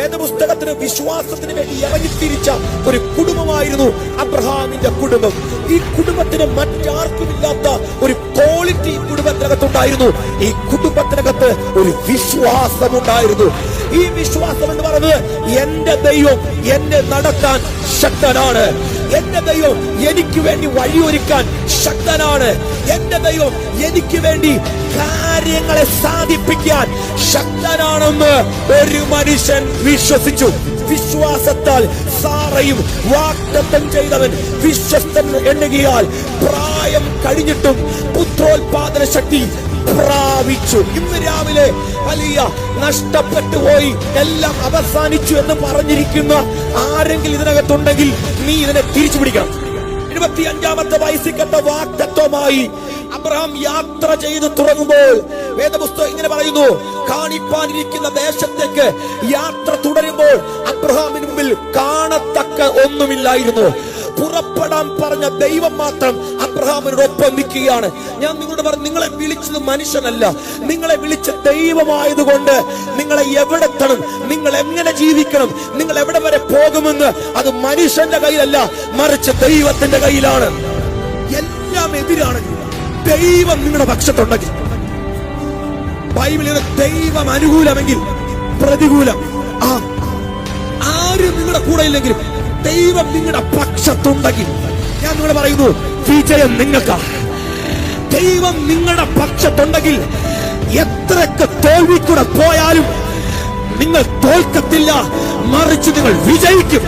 വേദപുസ്തകത്തിന് വിശ്വാസത്തിന് വേണ്ടി ഇറങ്ങിത്തിരിച്ച ഒരു കുടുംബമായിരുന്നു അബ്രഹാമിന്റെ കുടുംബം. ഈ കുടുംബത്തിന് മറ്റാർക്കുമില്ലാത്ത ഒരു ക്വാളിറ്റി കുടുംബത്തിനകത്തുണ്ടായിരുന്നു. ഈ കുടുംബത്തിനകത്ത് ഒരു വിശ്വാസമുണ്ടായിരുന്നു. ഈ വിശ്വാസം എന്ന് പറയുന്നത്, എന്റെ ദൈവം എന്നെ നടത്താൻ ശക്തനാണ്, എന്റെ ദൈവം എനിക്ക് വേണ്ടി വഴിയൊരുക്കാൻ ശക്തനാണ്, എന്റെ ദൈവം എനിക്ക് വേണ്ടി കാര്യങ്ങളെ സാധിപ്പിക്കാൻ ശക്തനാണെന്ന് ഒരു മനുഷ്യൻ വിശ്വസിച്ചു. വിശ്വാസത്താൽ സാറയും വാഗ്ദത്തം ചെയ്തവൻ വിശ്വസ്തൻ എണ്ണുകയാൽ പ്രായം കഴിഞ്ഞിട്ടും പുത്രോത്പാദന ശക്തി പ്രാപിച്ചു. ഇന്ന് രാവിലെ വലിയ നഷ്ടപ്പെട്ടു പോയി, എല്ലാം അവസാനിച്ചു എന്ന് പറഞ്ഞിരിക്കുന്ന ആരെങ്കിലും ഇതിനകത്തുണ്ടെങ്കിൽ നീ ഇതിനെ തിരിച്ചു പിടിക്കണം. 25-ാമത്തെ വയസ്സിൽ കണ്ട വാഗ്ദത്തവുമായി അബ്രഹാം യാത്ര ചെയ്ത് തുടങ്ങുമ്പോൾ വേദപുസ്തകം ഇങ്ങനെ പറയുന്നു, കാണിപ്പാനിരിക്കുന്ന ദേശത്തേക്ക് യാത്ര തുടരുമ്പോൾ അബ്രഹാമിന് മുമ്പിൽ കാണത്തക്ക ഒന്നുമില്ലായിരുന്നു. പുറപ്പെടാൻ പറഞ്ഞ ദൈവം മാത്രം അബ്രഹാമിനോടൊപ്പം നിൽക്കുകയാണ്. ഞാൻ നിങ്ങളോട് പറഞ്ഞു, നിങ്ങളെ വിളിച്ചത് മനുഷ്യനല്ല, നിങ്ങളെ വിളിച്ച ദൈവമായതുകൊണ്ട് നിങ്ങളെ എവിടെ എത്തണം, നിങ്ങൾ എങ്ങനെ ജീവിക്കണം, നിങ്ങൾ എവിടെ വരെ പോകുമെന്ന് അത് മനുഷ്യന്റെ കയ്യിലല്ല, മറിച്ച് ദൈവത്തിന്റെ കയ്യിലാണ്. എല്ലാം എതിരാണെങ്കിൽ ദൈവം നിങ്ങളുടെ പക്ഷത്തുണ്ടെങ്കിൽ, ബൈബിളിൽ ദൈവം അനുകൂലമെങ്കിൽ പ്രതികൂലം ആരും നിങ്ങളുടെ കൂടെ ഇല്ലെങ്കിലും ദൈവം നിങ്ങളുടെ പക്ഷത്തുണ്ടെങ്കിൽ, ഞാൻ നിങ്ങളോട് പറയുന്നു, വിജയം നിങ്ങൾക്ക്. ദൈവം നിങ്ങളുടെ പക്ഷത്തുണ്ടെങ്കിൽ എത്രയൊക്കെ തോൽവിക്കൂടെ പോയാലും നിങ്ങൾ തോൽക്കത്തില്ല, മറിച്ച് നിങ്ങൾ വിജയിക്കും.